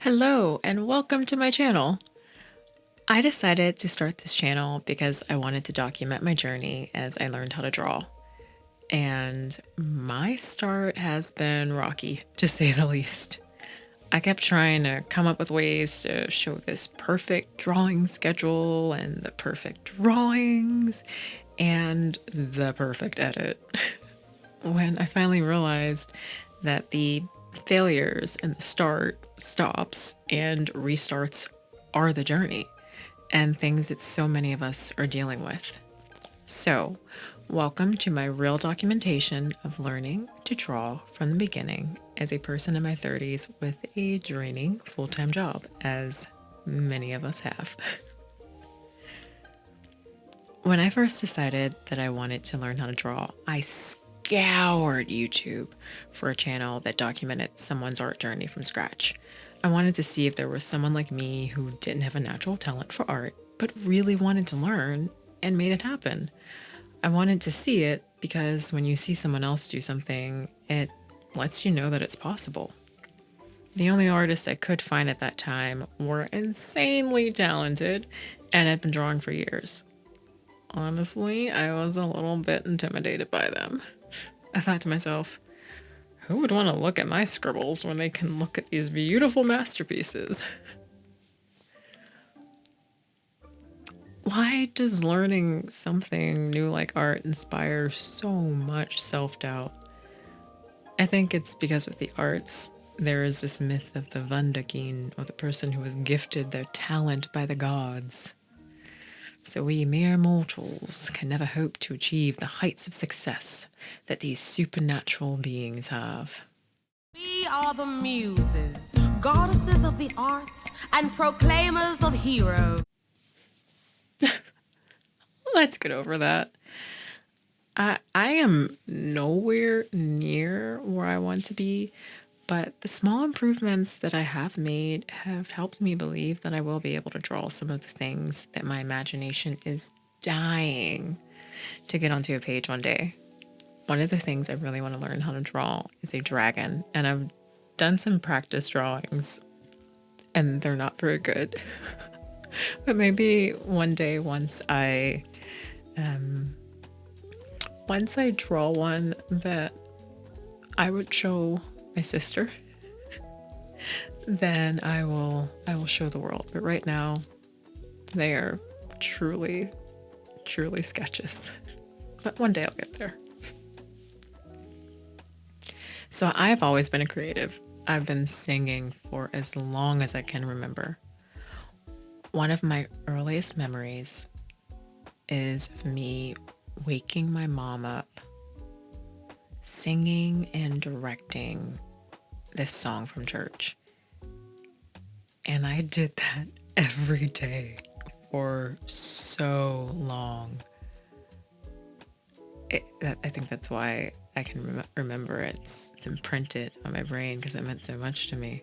Hello and welcome to my channel. I decided to start this channel because I wanted to document my journey as I learned how to draw. And my start has been rocky, to say the least. I kept trying to come up with ways to show this perfect drawing schedule and the perfect drawings and the perfect edit. When I finally realized that the failures and the stops, and restarts are the journey and things that so many of us are dealing with. So, welcome to my real documentation of learning to draw from the beginning as a person in my 30s with a draining full-time job, as many of us have. When I first decided that I wanted to learn how to draw, I scoured YouTube for a channel that documented someone's art journey from scratch. I wanted to see if there was someone like me who didn't have a natural talent for art, but really wanted to learn and made it happen. I wanted to see it because when you see someone else do something, it lets you know that it's possible. The only artists I could find at that time were insanely talented and had been drawing for years. Honestly, I was a little bit intimidated by them. I thought to myself, who would want to look at my scribbles when they can look at these beautiful masterpieces? Why does learning something new like art inspire so much self-doubt? I think it's because with the arts, there is this myth of the Wunderkind, or the person who was gifted their talent by the gods. So we mere mortals can never hope to achieve the heights of success that these supernatural beings have. We are the muses, goddesses of the arts, and proclaimers of heroes. Let's get over that. I am nowhere near where I want to be, but the small improvements that I have made have helped me believe that I will be able to draw some of the things that my imagination is dying to get onto a page one day. One of the things I really want to learn how to draw is a dragon, and I've done some practice drawings, and they're not very good. But maybe one day, once I draw one that I would show my sister, then I will show the world. But right now, they are truly sketches. But one day I'll get there. So I've always been a creative. I've been singing for as long as I can remember. One of my earliest memories is of me waking my mom up, singing and directing this song from church. And I did that every day for so long. I think that's why I can remember it. It's imprinted on my brain because it meant so much to me.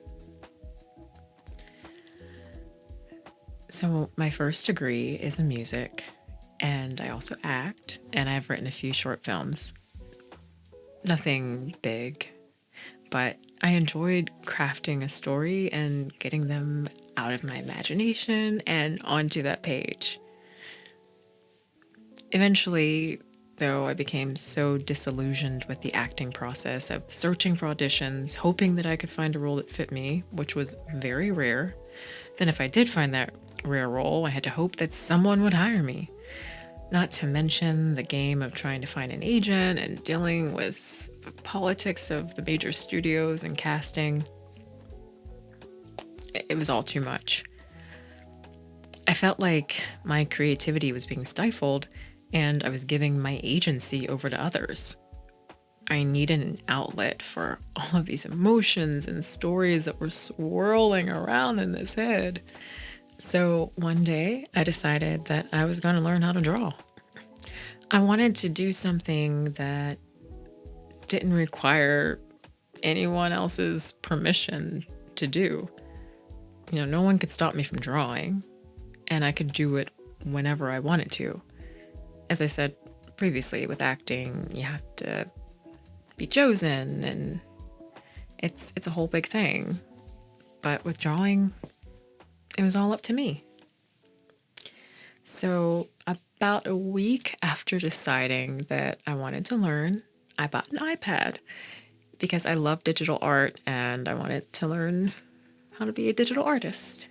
So my first degree is in music, and I also act, and I've written a few short films. Nothing big, but I enjoyed crafting a story and getting them out of my imagination and onto that page. Eventually, though, I became so disillusioned with the acting process of searching for auditions, hoping that I could find a role that fit me, which was very rare. Then if I did find that rare role, I had to hope that someone would hire me. Not to mention the game of trying to find an agent and dealing with the politics of the major studios and casting. It was all too much. I felt like my creativity was being stifled, and I was giving my agency over to others. I needed an outlet for all of these emotions and stories that were swirling around in this head. So one day I decided that I was going to learn how to draw. I wanted to do something that didn't require anyone else's permission to do. No one could stop me from drawing, and I could do it whenever I wanted to. As I said previously, with acting, you have to be chosen, and it's a whole big thing. But with drawing, it was all up to me. So, about a week after deciding that I wanted to learn, I bought an iPad because I love digital art and I wanted to learn how to be a digital artist.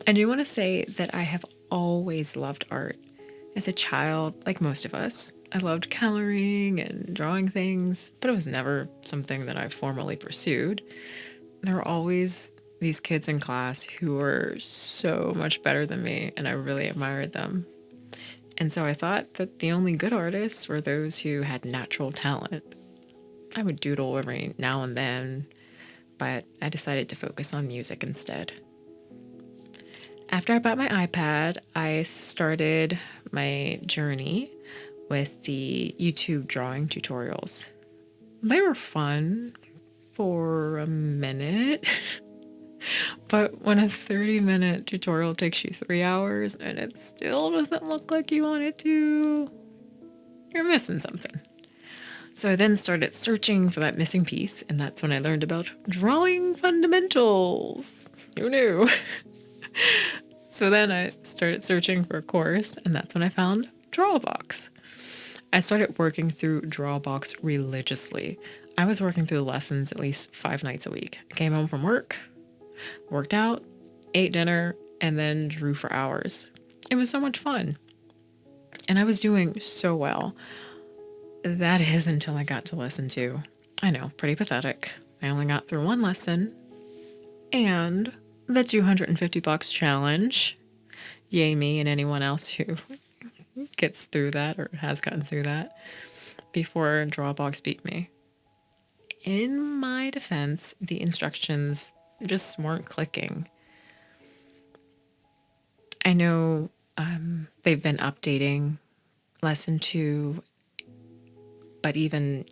I do want to say that I have always loved art. As a child, like most of us, I loved coloring and drawing things, but it was never something that I formally pursued. There were always these kids in class who were so much better than me, and I really admired them. And so I thought that the only good artists were those who had natural talent. I would doodle every now and then, but I decided to focus on music instead. After I bought my iPad, I started my journey with the YouTube drawing tutorials. They were fun for a minute, but when a 30-minute tutorial takes you 3 hours and it still doesn't look like you want it to, you're missing something. So I then started searching for that missing piece, and that's when I learned about drawing fundamentals. Who knew? So then I started searching for a course, and that's when I found Drawbox. I started working through Drawbox religiously. I was working through the lessons at least 5 nights a week. I came home from work, worked out, ate dinner, and then drew for hours. It was so much fun. And I was doing so well. That is until I got to lesson 2. I know, pretty pathetic. I only got through 1 lesson. And the $250 challenge. Yay me and anyone else who gets through that or has gotten through that before Drawbox beat me. In my defense, the instructions just weren't clicking. I know they've been updating lesson 2, but even,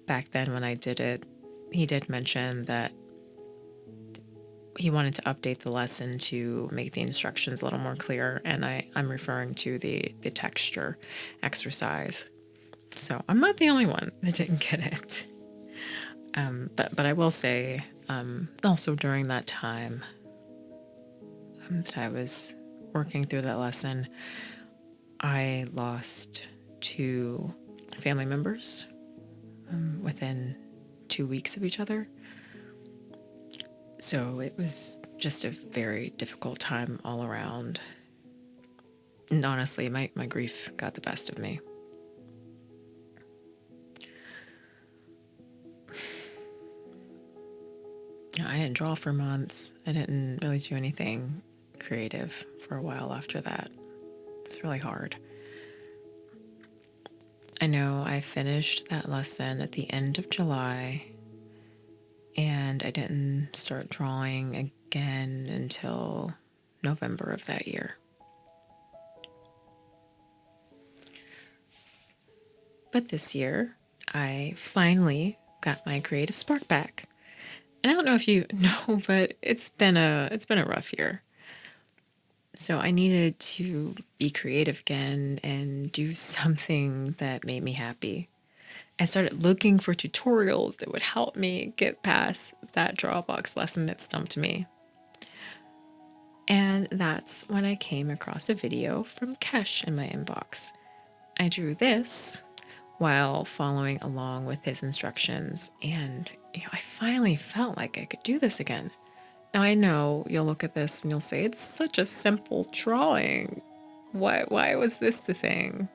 back then when I did it, he did mention that he wanted to update the lesson to make the instructions a little more clear, and I'm referring to the texture exercise. So I'm not the only one that didn't get it. But I will say, also during that time that I was working through that lesson, I lost 2 family members within 2 weeks of each other. So it was just a very difficult time all around. And honestly, my grief got the best of me. I didn't draw for months. I didn't really do anything creative for a while after that. It's really hard. I know I finished that lesson at the end of July, and I didn't start drawing again until November of that year. But this year, I finally got my creative spark back. And I don't know if you know, but it's been a rough year. So I needed to be creative again and do something that made me happy. I started looking for tutorials that would help me get past that Drawbox lesson that stumped me. And that's when I came across a video from Kesh in my inbox. I drew this while following along with his instructions, and I finally felt like I could do this again. Now I know you'll look at this and you'll say, it's such a simple drawing. Why was this the thing?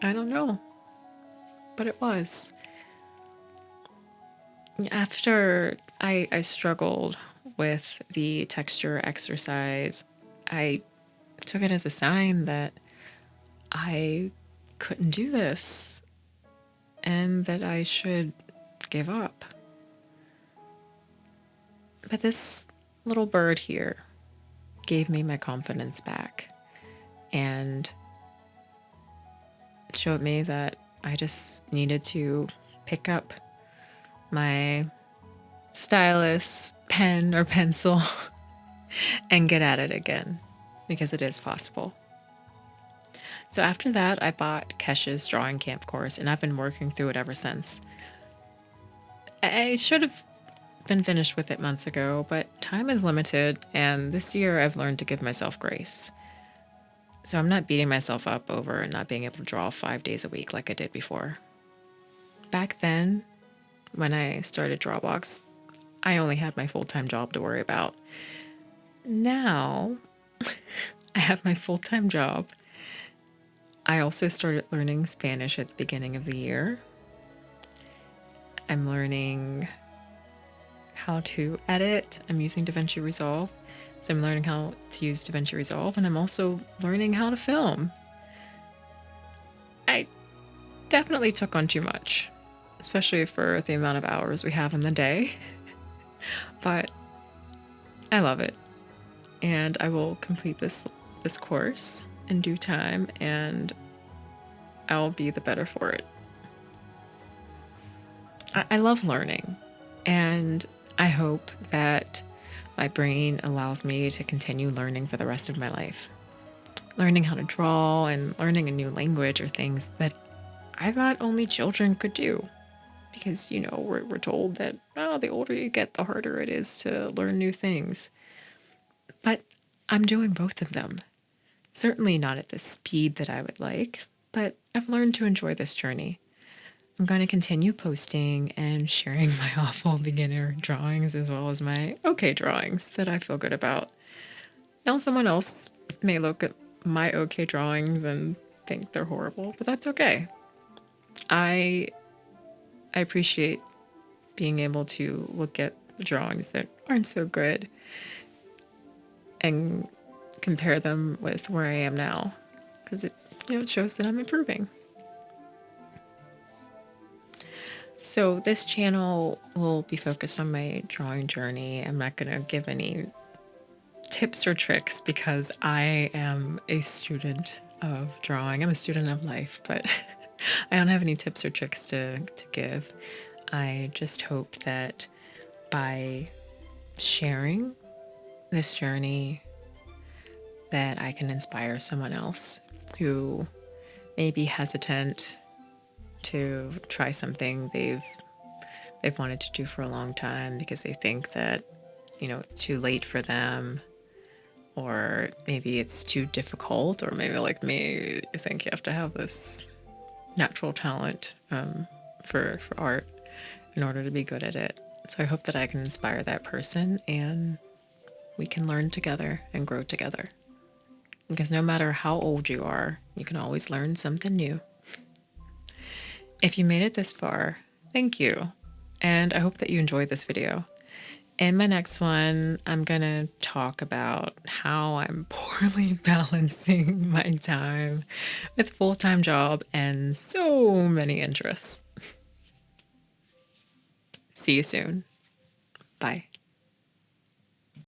I don't know. But it was. After I struggled with the texture exercise, I took it as a sign that I couldn't do this and that I should give up. But this little bird here gave me my confidence back and showed me that I just needed to pick up my stylus, pen, or pencil and get at it again, because it is possible. So after that, I bought Kesh's drawing camp course, and I've been working through it ever since. I should have been finished with it months ago, but time is limited, and this year I've learned to give myself grace. So I'm not beating myself up over not being able to draw 5 days a week like I did before. Back then, when I started Drawbox, I only had my full-time job to worry about. Now, I have my full-time job. I also started learning Spanish at the beginning of the year. I'm learning how to edit. I'm using DaVinci Resolve. So I'm learning how to use DaVinci Resolve, and I'm also learning how to film. I definitely took on too much, especially for the amount of hours we have in the day. But I love it. And I will complete this course in due time, and I'll be the better for it. I love learning, and I hope that my brain allows me to continue learning for the rest of my life. Learning how to draw and learning a new language are things that I thought only children could do. Because, we're told that, the older you get, the harder it is to learn new things. But I'm doing both of them. Certainly not at the speed that I would like, but I've learned to enjoy this journey. I'm going to continue posting and sharing my awful beginner drawings as well as my okay drawings that I feel good about. Now someone else may look at my okay drawings and think they're horrible, but that's okay. I appreciate being able to look at the drawings that aren't so good and compare them with where I am now, because it shows that I'm improving. So this channel will be focused on my drawing journey. I'm not going to give any tips or tricks because I am a student of drawing. I'm a student of life, but I don't have any tips or tricks to give. I just hope that by sharing this journey that I can inspire someone else who may be hesitant to try something they've wanted to do for a long time because they think that it's too late for them, or maybe it's too difficult, or maybe like me, you think you have to have this natural talent for art in order to be good at it. So I hope that I can inspire that person and we can learn together and grow together. Because no matter how old you are, you can always learn something new. If you made it this far, thank you. And I hope that you enjoyed this video. In my next one, I'm going to talk about how I'm poorly balancing my time with a full-time job and so many interests. See you soon. Bye.